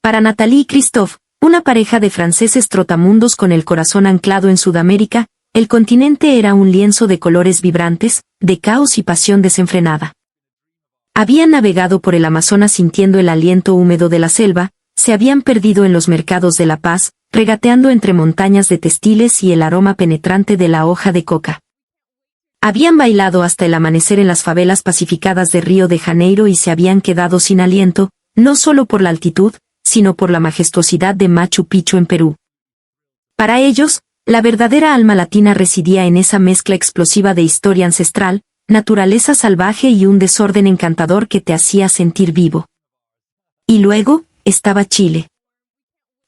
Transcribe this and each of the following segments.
Para Nathalie y Christophe, una pareja de franceses trotamundos con el corazón anclado en Sudamérica, el continente era un lienzo de colores vibrantes, de caos y pasión desenfrenada. Habían navegado por el Amazonas sintiendo el aliento húmedo de la selva, se habían perdido en los mercados de La Paz, regateando entre montañas de textiles y el aroma penetrante de la hoja de coca. Habían bailado hasta el amanecer en las favelas pacificadas de Río de Janeiro y se habían quedado sin aliento, no solo por la altitud, sino por la majestuosidad de Machu Picchu en Perú. Para ellos, la verdadera alma latina residía en esa mezcla explosiva de historia ancestral, naturaleza salvaje y un desorden encantador que te hacía sentir vivo. Y luego, estaba Chile.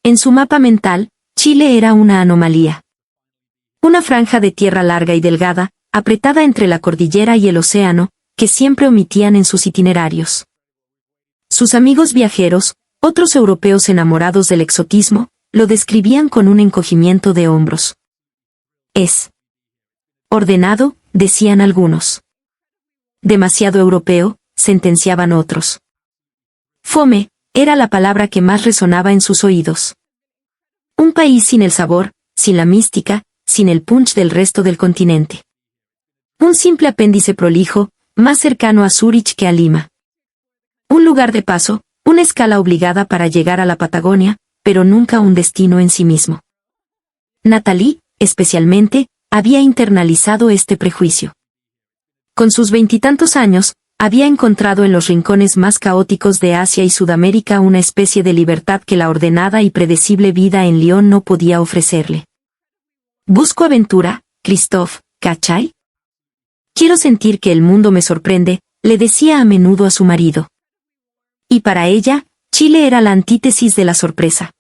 En su mapa mental, Chile era una anomalía. Una franja de tierra larga y delgada, apretada entre la cordillera y el océano, que siempre omitían en sus itinerarios. Sus amigos viajeros, otros europeos enamorados del exotismo, lo describían con un encogimiento de hombros. Es ordenado, decían algunos. Demasiado europeo, sentenciaban otros. Fome, era la palabra que más resonaba en sus oídos. Un país sin el sabor, sin la mística, sin el punch del resto del continente. Un simple apéndice prolijo, más cercano a Zúrich que a Lima. Un lugar de paso, una escala obligada para llegar a la Patagonia, pero nunca un destino en sí mismo. Nathalie, especialmente, había internalizado este prejuicio. Con sus 20 años, había encontrado en los rincones más caóticos de Asia y Sudamérica una especie de libertad que la ordenada y predecible vida en Lyon no podía ofrecerle. Busco aventura, Christophe, ¿cachai? Quiero sentir que el mundo me sorprende, le decía a menudo a su marido. Y para ella, Chile era la antítesis de la sorpresa.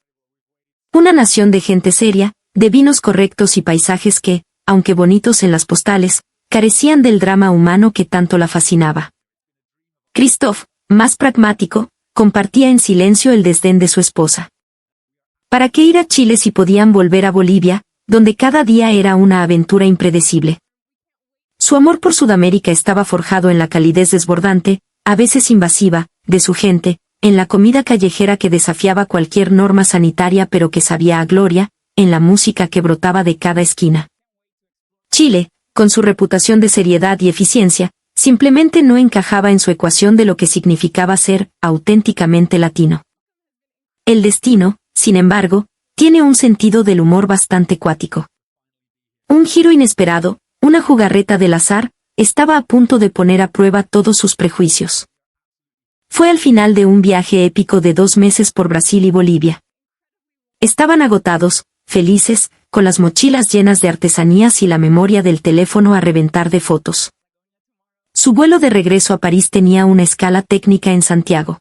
Una nación de gente seria, de vinos correctos y paisajes que, aunque bonitos en las postales, carecían del drama humano que tanto la fascinaba. Christophe, más pragmático, compartía en silencio el desdén de su esposa. ¿Para qué ir a Chile si podían volver a Bolivia, donde cada día era una aventura impredecible? Su amor por Sudamérica estaba forjado en la calidez desbordante, a veces invasiva, de su gente, en la comida callejera que desafiaba cualquier norma sanitaria pero que sabía a gloria, en la música que brotaba de cada esquina. Chile, con su reputación de seriedad y eficiencia, simplemente no encajaba en su ecuación de lo que significaba ser auténticamente latino. El destino, sin embargo, tiene un sentido del humor bastante cuático. Un giro inesperado, una jugarreta del azar, estaba a punto de poner a prueba todos sus prejuicios. Fue al final de un viaje épico de 2 meses por Brasil y Bolivia. Estaban agotados, felices, con las mochilas llenas de artesanías y la memoria del teléfono a reventar de fotos. Su vuelo de regreso a París tenía una escala técnica en Santiago.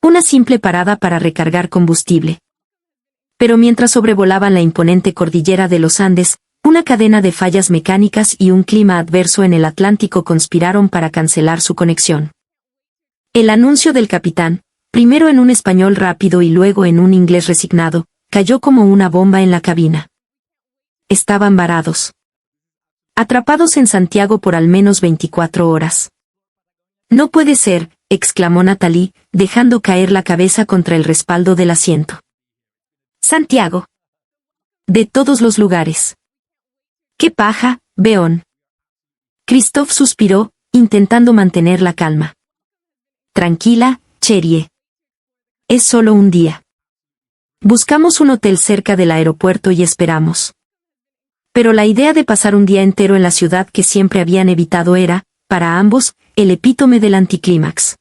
Una simple parada para recargar combustible. Pero mientras sobrevolaban la imponente cordillera de los Andes, una cadena de fallas mecánicas y un clima adverso en el Atlántico conspiraron para cancelar su conexión. El anuncio del capitán, primero en un español rápido y luego en un inglés resignado, cayó como una bomba en la cabina. Estaban varados. Atrapados en Santiago por al menos 24 horas. No puede ser, exclamó Nathalie, dejando caer la cabeza contra el respaldo del asiento. Santiago. De todos los lugares. ¡Qué paja, Beón! Christophe suspiró, intentando mantener la calma. Tranquila, Cherie. Es solo un día. Buscamos un hotel cerca del aeropuerto y esperamos. Pero la idea de pasar un día entero en la ciudad que siempre habían evitado era, para ambos, el epítome del anticlímax.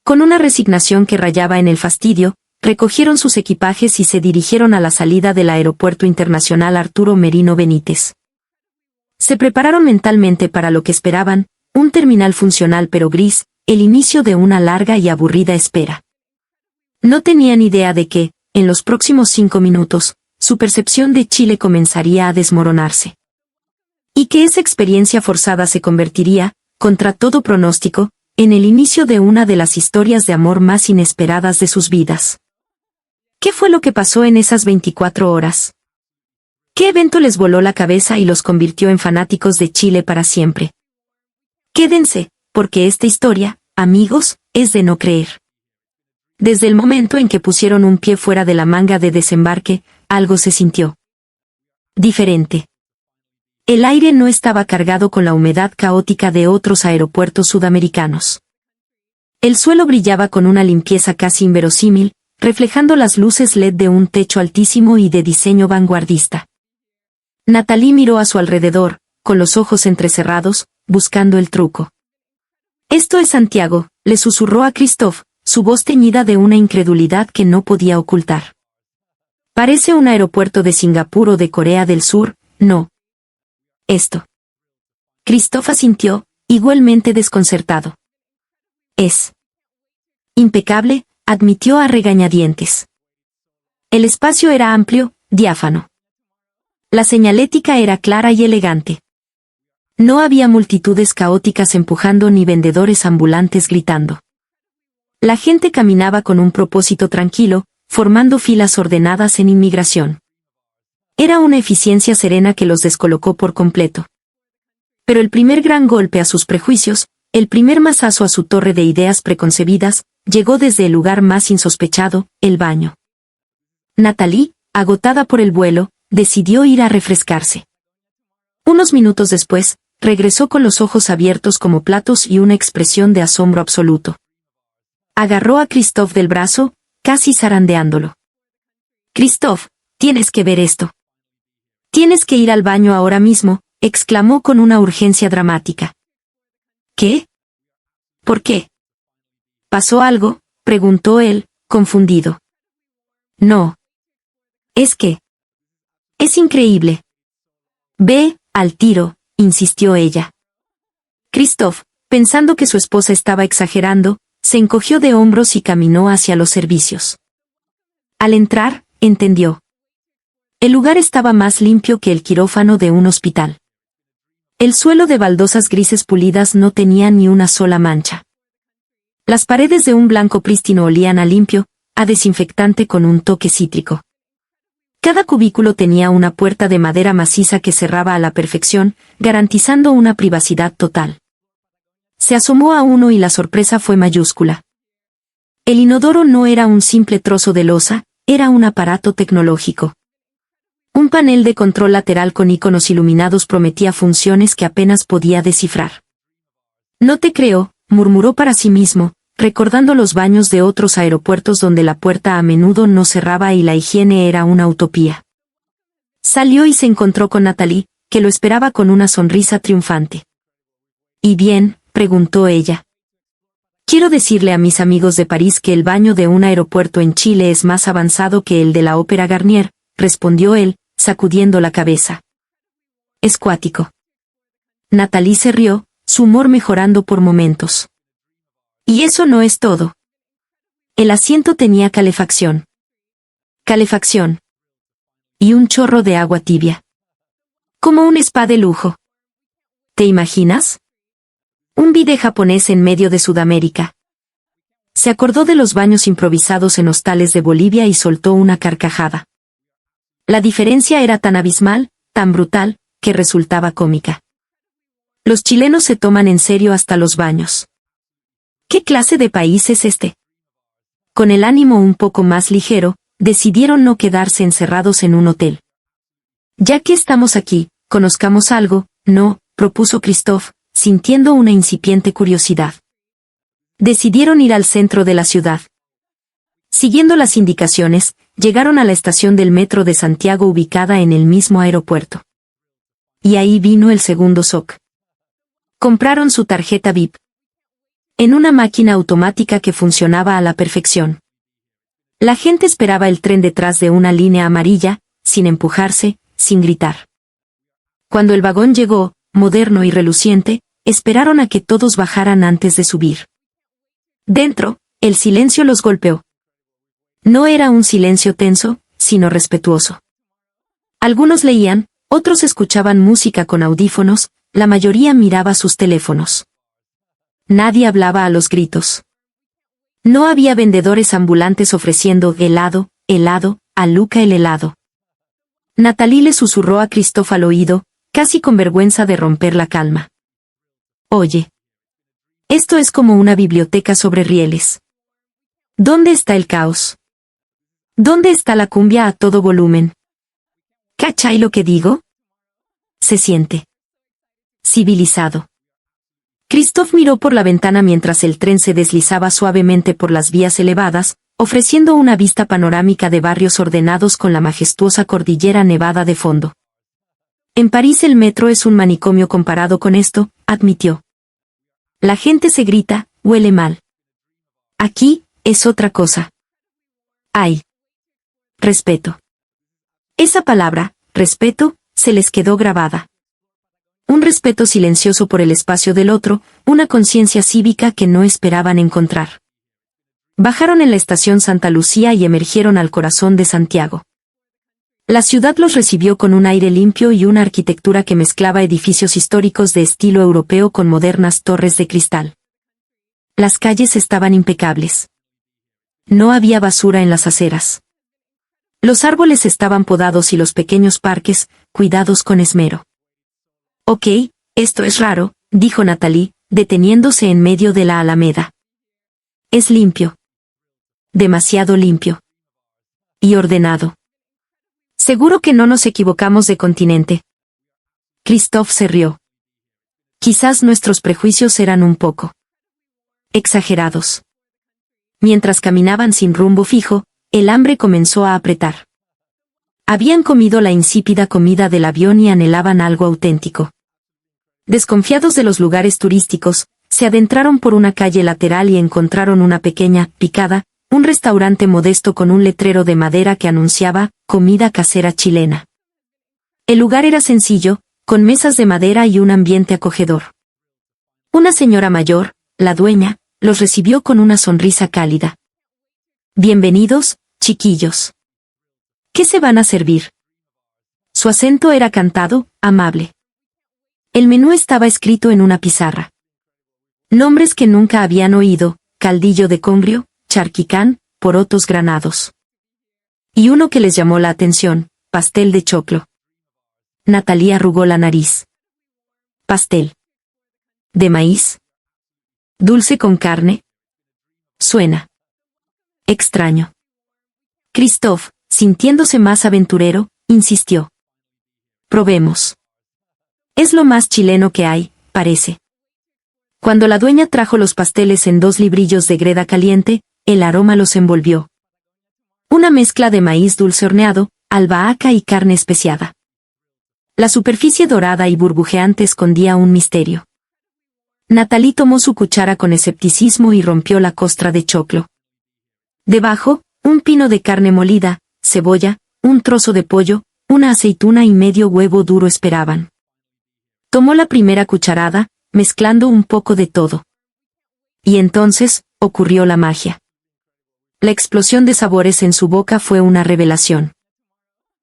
Con una resignación que rayaba en el fastidio, recogieron sus equipajes y se dirigieron a la salida del Aeropuerto Internacional Arturo Merino Benítez. Se prepararon mentalmente para lo que esperaban, un terminal funcional pero gris, el inicio de una larga y aburrida espera. No tenían idea de que, en los próximos 5 minutos, su percepción de Chile comenzaría a desmoronarse. Y que esa experiencia forzada se convertiría, contra todo pronóstico, en el inicio de una de las historias de amor más inesperadas de sus vidas. ¿Qué fue lo que pasó en esas 24 horas? ¿Qué evento les voló la cabeza y los convirtió en fanáticos de Chile para siempre? Quédense, porque esta historia, amigos, es de no creer. Desde el momento en que pusieron un pie fuera de la manga de desembarque, algo se sintió diferente. El aire no estaba cargado con la humedad caótica de otros aeropuertos sudamericanos. El suelo brillaba con una limpieza casi inverosímil, reflejando las luces LED de un techo altísimo y de diseño vanguardista. Natalie miró a su alrededor, con los ojos entrecerrados, buscando el truco. «Esto es Santiago», le susurró a Christophe, su voz teñida de una incredulidad que no podía ocultar. «Parece un aeropuerto de Singapur o de Corea del Sur, ¿no?» «Esto». Christophe asintió, igualmente desconcertado. «Es impecable», admitió a regañadientes. El espacio era amplio, diáfano. La señalética era clara y elegante. No había multitudes caóticas empujando ni vendedores ambulantes gritando. La gente caminaba con un propósito tranquilo, formando filas ordenadas en inmigración. Era una eficiencia serena que los descolocó por completo. Pero el primer gran golpe a sus prejuicios, el primer mazazo a su torre de ideas preconcebidas, llegó desde el lugar más insospechado, el baño. Natalie, agotada por el vuelo, decidió ir a refrescarse. Unos minutos después, regresó con los ojos abiertos como platos y una expresión de asombro absoluto. Agarró a Christophe del brazo, casi zarandeándolo. «Christophe, tienes que ver esto. Tienes que ir al baño ahora mismo», exclamó con una urgencia dramática. «¿Qué? ¿Por qué? ¿Pasó algo?», preguntó él, confundido. «No. Es que es increíble». «Ve, al tiro», insistió ella. Christophe, pensando que su esposa estaba exagerando, se encogió de hombros y caminó hacia los servicios. Al entrar, entendió. El lugar estaba más limpio que el quirófano de un hospital. El suelo de baldosas grises pulidas no tenía ni una sola mancha. Las paredes de un blanco prístino olían a limpio, a desinfectante con un toque cítrico. Cada cubículo tenía una puerta de madera maciza que cerraba a la perfección, garantizando una privacidad total. Se asomó a uno y la sorpresa fue mayúscula. El inodoro no era un simple trozo de losa, era un aparato tecnológico. Un panel de control lateral con iconos iluminados prometía funciones que apenas podía descifrar. «No te creo», murmuró para sí mismo, recordando los baños de otros aeropuertos donde la puerta a menudo no cerraba y la higiene era una utopía. Salió y se encontró con Natalie, que lo esperaba con una sonrisa triunfante. «¿Y bien?», preguntó ella. «Quiero decirle a mis amigos de París que el baño de un aeropuerto en Chile es más avanzado que el de la Ópera Garnier», respondió él, sacudiendo la cabeza. «Es cuático». Natalie se rió, su humor mejorando por momentos. «Y eso no es todo. El asiento tenía calefacción. Calefacción. Y un chorro de agua tibia. Como un spa de lujo. ¿Te imaginas? Un bidé japonés en medio de Sudamérica». Se acordó de los baños improvisados en hostales de Bolivia y soltó una carcajada. La diferencia era tan abismal, tan brutal, que resultaba cómica. Los chilenos se toman en serio hasta los baños. ¿Qué clase de país es este? Con el ánimo un poco más ligero, decidieron no quedarse encerrados en un hotel. «Ya que estamos aquí, conozcamos algo, ¿no?», propuso Christophe, sintiendo una incipiente curiosidad. Decidieron ir al centro de la ciudad. Siguiendo las indicaciones, llegaron a la estación del metro de Santiago ubicada en el mismo aeropuerto. Y ahí vino el segundo shock. Compraron su tarjeta VIP. En una máquina automática que funcionaba a la perfección. La gente esperaba el tren detrás de una línea amarilla, sin empujarse, sin gritar. Cuando el vagón llegó, moderno y reluciente, esperaron a que todos bajaran antes de subir. Dentro, el silencio los golpeó. No era un silencio tenso, sino respetuoso. Algunos leían, otros escuchaban música con audífonos, la mayoría miraba sus teléfonos. Nadie hablaba a los gritos. No había vendedores ambulantes ofreciendo helado, a Luca el helado. Natalie le susurró a Christophe al oído, casi con vergüenza de romper la calma. «Oye. Esto es como una biblioteca sobre rieles. ¿Dónde está el caos? ¿Dónde está la cumbia a todo volumen? ¿Cachai lo que digo? Se siente civilizado. Christoph miró por la ventana mientras el tren se deslizaba suavemente por las vías elevadas, ofreciendo una vista panorámica de barrios ordenados con la majestuosa cordillera nevada de fondo. En París el metro es un manicomio comparado con esto, admitió. La gente se grita, huele mal. Aquí, es otra cosa. Hay respeto. Esa palabra, respeto, se les quedó grabada. Un respeto silencioso por el espacio del otro, una conciencia cívica que no esperaban encontrar. Bajaron en la estación Santa Lucía y emergieron al corazón de Santiago. La ciudad los recibió con un aire limpio y una arquitectura que mezclaba edificios históricos de estilo europeo con modernas torres de cristal. Las calles estaban impecables. No había basura en las aceras. Los árboles estaban podados y los pequeños parques, cuidados con esmero. Ok, esto es raro, dijo Natalie, deteniéndose en medio de la alameda. Es limpio. Demasiado limpio. Y ordenado. Seguro que no nos equivocamos de continente. Christoph se rió. Quizás nuestros prejuicios eran un poco exagerados. Mientras caminaban sin rumbo fijo, el hambre comenzó a apretar. Habían comido la insípida comida del avión y anhelaban algo auténtico. Desconfiados de los lugares turísticos, se adentraron por una calle lateral y encontraron una pequeña picada, un restaurante modesto con un letrero de madera que anunciaba comida casera chilena. El lugar era sencillo, con mesas de madera y un ambiente acogedor. Una señora mayor, la dueña, los recibió con una sonrisa cálida. Bienvenidos, chiquillos. ¿Qué se van a servir? Su acento era cantado, amable. El menú estaba escrito en una pizarra. Nombres que nunca habían oído: caldillo de congrio, charquicán, porotos granados. Y uno que les llamó la atención: pastel de choclo. Natalie arrugó la nariz. ¿Pastel de maíz? ¿Dulce con carne? Suena extraño. Christoph, sintiéndose más aventurero, insistió. Probemos. Es lo más chileno que hay, parece. Cuando la dueña trajo los pasteles en 2 librillos de greda caliente, el aroma los envolvió. Una mezcla de maíz dulce horneado, albahaca y carne especiada. La superficie dorada y burbujeante escondía un misterio. Natalie tomó su cuchara con escepticismo y rompió la costra de choclo. Debajo, un pino de carne molida, cebolla, un trozo de pollo, una aceituna y medio huevo duro esperaban. Tomó la primera cucharada, mezclando un poco de todo. Y entonces, ocurrió la magia. La explosión de sabores en su boca fue una revelación.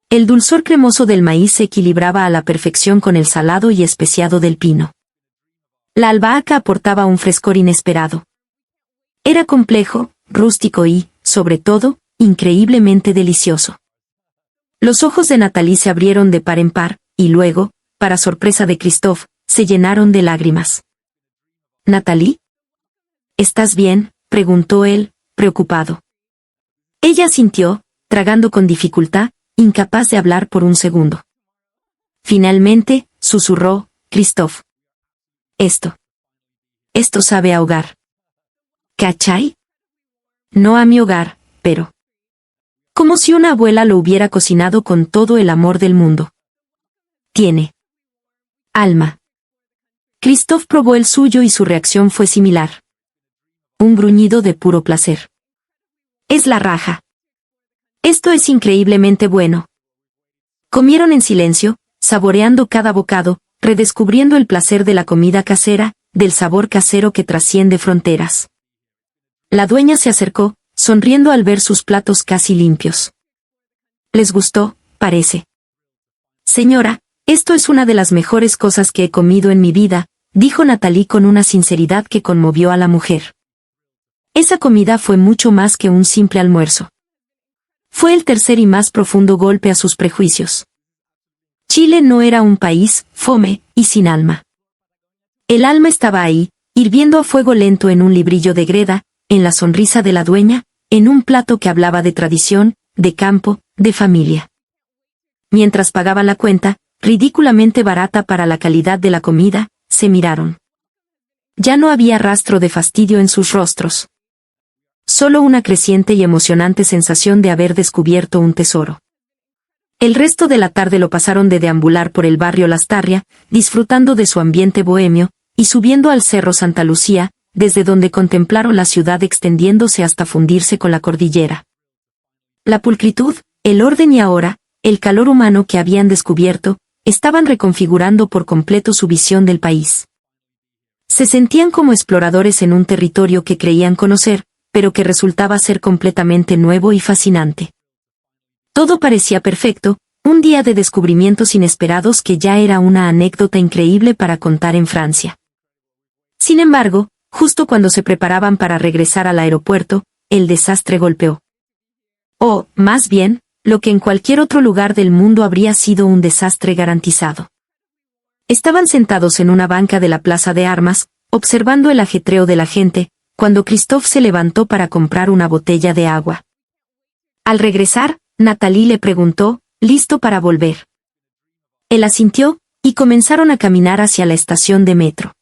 El dulzor cremoso del maíz se equilibraba a la perfección con el salado y especiado del pino. La albahaca aportaba un frescor inesperado. Era complejo, rústico y, sobre todo, increíblemente delicioso. Los ojos de Natalie se abrieron de par en par, y luego, para sorpresa de Christoph, se llenaron de lágrimas. ¿Natalie? ¿Estás bien?, preguntó él, preocupado. Ella asintió, tragando con dificultad, incapaz de hablar por un segundo. Finalmente, susurró, Christoph. Esto sabe a hogar. ¿Cachai? No a mi hogar, pero... como si una abuela lo hubiera cocinado con todo el amor del mundo. Tiene alma. Christoph probó el suyo y su reacción fue similar. Un gruñido de puro placer. Es la raja. Esto es increíblemente bueno. Comieron en silencio, saboreando cada bocado, redescubriendo el placer de la comida casera, del sabor casero que trasciende fronteras. La dueña se acercó, sonriendo al ver sus platos casi limpios. ¿Les gustó, parece? Señora, esto es una de las mejores cosas que he comido en mi vida, dijo Natalie con una sinceridad que conmovió a la mujer. Esa comida fue mucho más que un simple almuerzo. Fue el tercer y más profundo golpe a sus prejuicios. Chile no era un país fome y sin alma. El alma estaba ahí, hirviendo a fuego lento en un librillo de greda, en la sonrisa de la dueña, en un plato que hablaba de tradición, de campo, de familia. Mientras pagaban la cuenta, ridículamente barata para la calidad de la comida, se miraron. Ya no había rastro de fastidio en sus rostros. Solo una creciente y emocionante sensación de haber descubierto un tesoro. El resto de la tarde lo pasaron de deambular por el barrio Lastarria, disfrutando de su ambiente bohemio, y subiendo al cerro Santa Lucía, desde donde contemplaron la ciudad extendiéndose hasta fundirse con la cordillera. La pulcritud, el orden y ahora, el calor humano que habían descubierto, estaban reconfigurando por completo su visión del país. Se sentían como exploradores en un territorio que creían conocer, pero que resultaba ser completamente nuevo y fascinante. Todo parecía perfecto, un día de descubrimientos inesperados que ya era una anécdota increíble para contar en Francia. Sin embargo, justo cuando se preparaban para regresar al aeropuerto, el desastre golpeó. O, más bien, lo que en cualquier otro lugar del mundo habría sido un desastre garantizado. Estaban sentados en una banca de la plaza de armas, observando el ajetreo de la gente, cuando Christophe se levantó para comprar una botella de agua. Al regresar, Nathalie le preguntó, ¿listo para volver? Él asintió, y comenzaron a caminar hacia la estación de metro.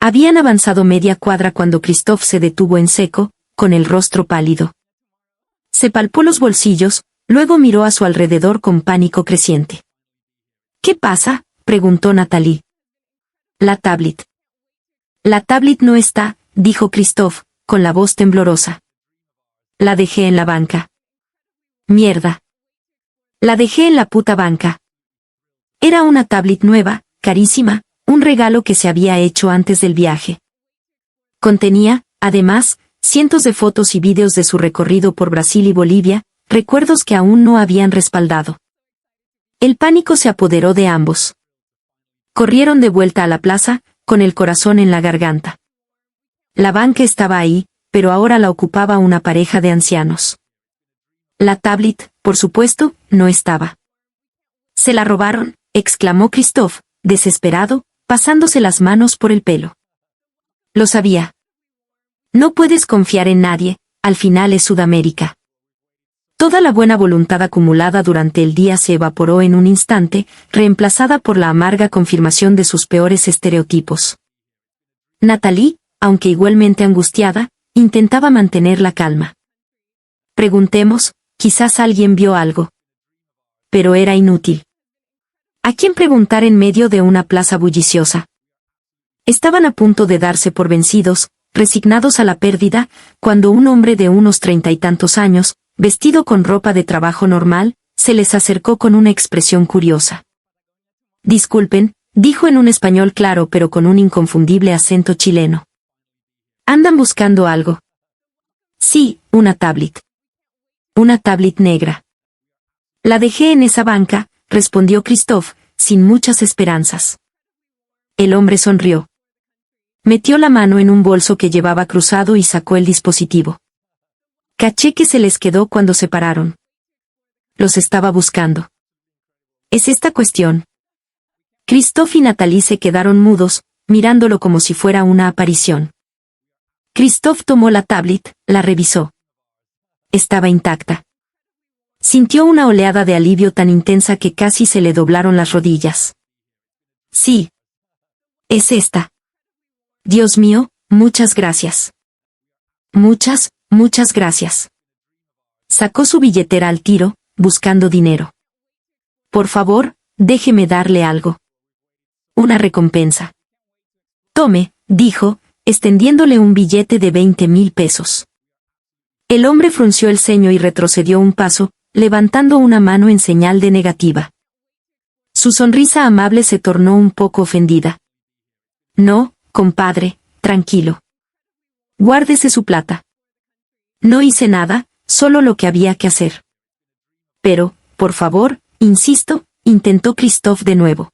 Habían avanzado media cuadra cuando Christophe se detuvo en seco, con el rostro pálido. Se palpó los bolsillos, luego miró a su alrededor con pánico creciente. ¿Qué pasa?, preguntó Nathalie. La tablet. La tablet no está, dijo Christophe, con la voz temblorosa. La dejé en la banca. Mierda. La dejé en la puta banca. Era una tablet nueva, carísima, un regalo que se había hecho antes del viaje. Contenía, además, cientos de fotos y vídeos de su recorrido por Brasil y Bolivia, recuerdos que aún no habían respaldado. El pánico se apoderó de ambos. Corrieron de vuelta a la plaza, con el corazón en la garganta. La banca estaba ahí, pero ahora la ocupaba una pareja de ancianos. La tablet, por supuesto, no estaba. «¿Se la robaron?», exclamó Christophe, desesperado, pasándose las manos por el pelo. Lo sabía. No puedes confiar en nadie, al final es Sudamérica. Toda la buena voluntad acumulada durante el día se evaporó en un instante, reemplazada por la amarga confirmación de sus peores estereotipos. Nathalie, aunque igualmente angustiada, intentaba mantener la calma. Preguntemos, quizás alguien vio algo. Pero era inútil. ¿A quién preguntar en medio de una plaza bulliciosa? Estaban a punto de darse por vencidos, resignados a la pérdida, cuando un hombre de unos 30 y tantos años, vestido con ropa de trabajo normal, se les acercó con una expresión curiosa. «Disculpen», dijo en un español claro pero con un inconfundible acento chileno. «¿Andan buscando algo?» «Sí, una tablet». «Una tablet negra». «La dejé en esa banca», respondió Christophe, sin muchas esperanzas. El hombre sonrió. Metió la mano en un bolso que llevaba cruzado y sacó el dispositivo. Caché que se les quedó cuando se pararon. Los estaba buscando. ¿Es esta cuestión? Christophe y Nathalie se quedaron mudos, mirándolo como si fuera una aparición. Christophe tomó la tablet, la revisó. Estaba intacta. Sintió una oleada de alivio tan intensa que casi se le doblaron las rodillas. Sí. Es esta. Dios mío, muchas gracias. Muchas gracias. Sacó su billetera al tiro, buscando dinero. Por favor, déjeme darle algo. Una recompensa. Tome, dijo, extendiéndole un billete de 20.000 pesos. El hombre frunció el ceño y retrocedió un paso, levantando una mano en señal de negativa. Su sonrisa amable se tornó un poco ofendida. No, compadre, tranquilo. Guárdese su plata. No hice nada, solo lo que había que hacer. Pero, por favor, insisto, intentó Christophe de nuevo.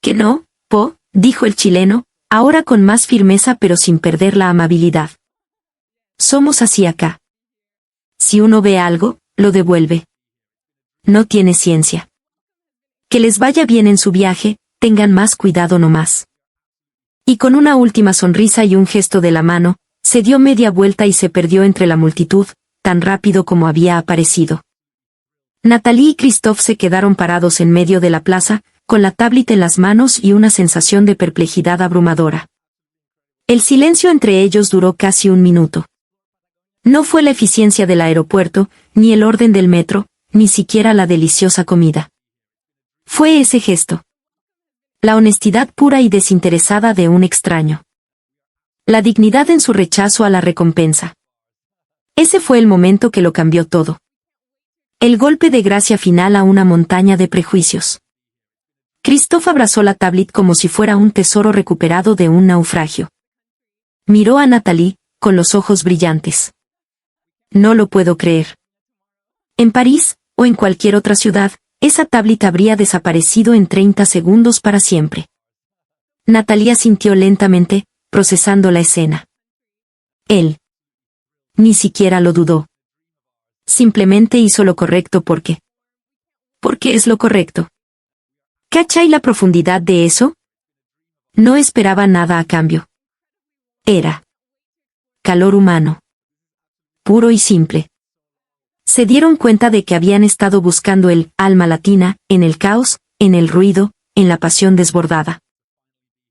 ¿Que no, po?, dijo el chileno, ahora con más firmeza pero sin perder la amabilidad. Somos así acá. Si uno ve algo, lo devuelve. No tiene ciencia. Que les vaya bien en su viaje, tengan más cuidado nomás. Y con una última sonrisa y un gesto de la mano, Se dio media vuelta y se perdió entre la multitud, tan rápido como había aparecido. Natalie y Christophe se quedaron parados en medio de la plaza, con la tablet en las manos y una sensación de perplejidad abrumadora. El silencio entre ellos duró casi un minuto. No fue la eficiencia del aeropuerto, ni el orden del metro, ni siquiera la deliciosa comida. Fue ese gesto. La honestidad pura y desinteresada de un extraño. La dignidad en su rechazo a la recompensa. Ese fue el momento que lo cambió todo. El golpe de gracia final a una montaña de prejuicios. Christophe abrazó la tablet como si fuera un tesoro recuperado de un naufragio. Miró a Natalie, con los ojos brillantes. No lo puedo creer. En París, o en cualquier otra ciudad, esa tablet habría desaparecido en 30 segundos para siempre. Natalie asintió lentamente, procesando la escena. Él. Ni siquiera lo dudó. Simplemente hizo lo correcto porque. Porque es lo correcto. ¿Cachai la profundidad de eso? No esperaba nada a cambio. Era calor humano. Puro y simple. Se dieron cuenta de que habían estado buscando el alma latina, en el caos, en el ruido, en la pasión desbordada.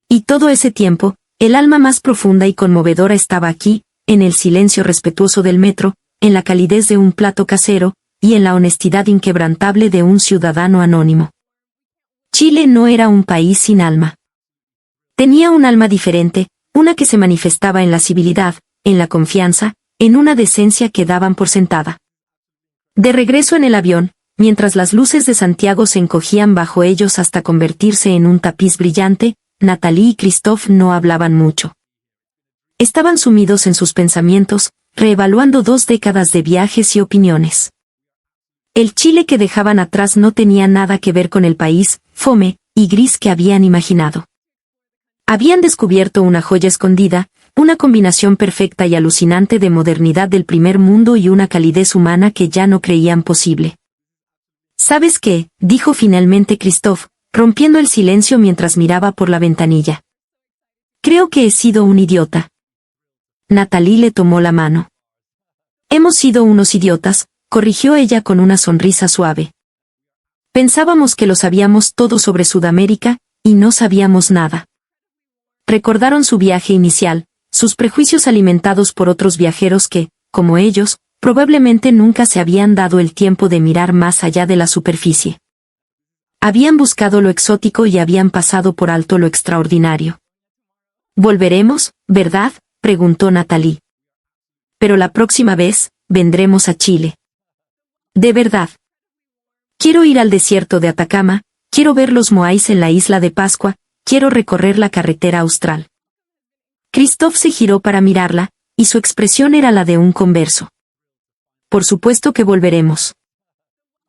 Y todo ese tiempo, el alma más profunda y conmovedora estaba aquí, en el silencio respetuoso del metro, en la calidez de un plato casero, y en la honestidad inquebrantable de un ciudadano anónimo. Chile no era un país sin alma. Tenía un alma diferente, una que se manifestaba en la civilidad, en la confianza, en una decencia que daban por sentada. De regreso en el avión, mientras las luces de Santiago se encogían bajo ellos hasta convertirse en un tapiz brillante, Natalie y Christophe no hablaban mucho. Estaban sumidos en sus pensamientos, reevaluando 2 décadas de viajes y opiniones. El Chile que dejaban atrás no tenía nada que ver con el país, fome y gris que habían imaginado. Habían descubierto una joya escondida, una combinación perfecta y alucinante de modernidad del primer mundo y una calidez humana que ya no creían posible. ¿Sabes qué?, dijo finalmente Christophe, rompiendo el silencio mientras miraba por la ventanilla. Creo que he sido un idiota. Natalie le tomó la mano. Hemos sido unos idiotas, corrigió ella con una sonrisa suave. Pensábamos que lo sabíamos todo sobre Sudamérica, y no sabíamos nada. Recordaron su viaje inicial, sus prejuicios alimentados por otros viajeros que, como ellos, probablemente nunca se habían dado el tiempo de mirar más allá de la superficie. Habían buscado lo exótico y habían pasado por alto lo extraordinario. ¿Volveremos, verdad?, preguntó Natalie. Pero la próxima vez, vendremos a Chile. De verdad. Quiero ir al desierto de Atacama, quiero ver los moais en la isla de Pascua, quiero recorrer la carretera austral. Christophe se giró para mirarla, y su expresión era la de un converso. Por supuesto que volveremos.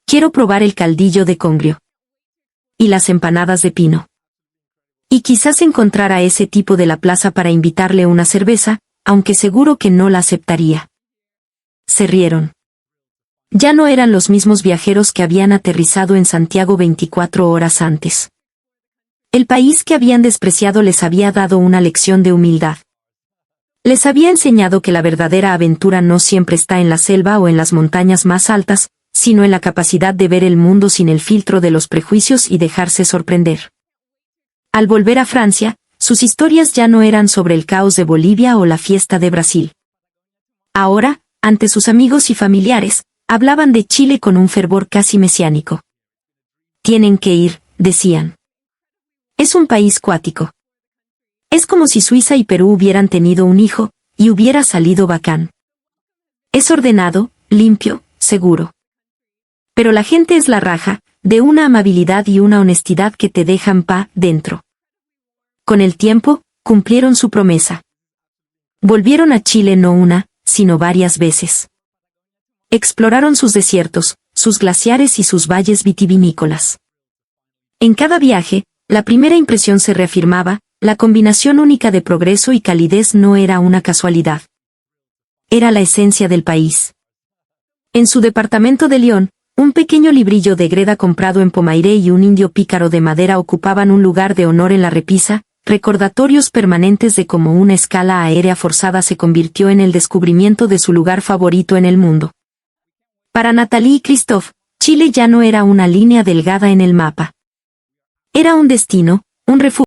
Quiero probar el caldillo de congrio. Y las empanadas de pino. Y quizás encontrar a ese tipo de la plaza para invitarle una cerveza, aunque seguro que no la aceptaría. Se rieron. Ya no eran los mismos viajeros que habían aterrizado en Santiago 24 horas antes. El país que habían despreciado les había dado una lección de humildad. Les había enseñado que la verdadera aventura no siempre está en la selva o en las montañas más altas, sino en la capacidad de ver el mundo sin el filtro de los prejuicios y dejarse sorprender. Al volver a Francia, sus historias ya no eran sobre el caos de Bolivia o la fiesta de Brasil. Ahora, ante sus amigos y familiares, hablaban de Chile con un fervor casi mesiánico. Tienen que ir, decían. Es un país cuático. Es como si Suiza y Perú hubieran tenido un hijo, y hubiera salido bacán. Es ordenado, limpio, seguro. Pero la gente es la raja, de una amabilidad y una honestidad que te dejan dentro. Con el tiempo, cumplieron su promesa. Volvieron a Chile no una, sino varias veces. Exploraron sus desiertos, sus glaciares y sus valles vitivinícolas. En cada viaje, la primera impresión se reafirmaba, la combinación única de progreso y calidez no era una casualidad. Era la esencia del país. En su departamento de León, un pequeño librillo de greda comprado en Pomairé y un indio pícaro de madera ocupaban un lugar de honor en la repisa, recordatorios permanentes de cómo una escala aérea forzada se convirtió en el descubrimiento de su lugar favorito en el mundo. Para Natalie y Christophe, Chile ya no era una línea delgada en el mapa. Era un destino, un refugio.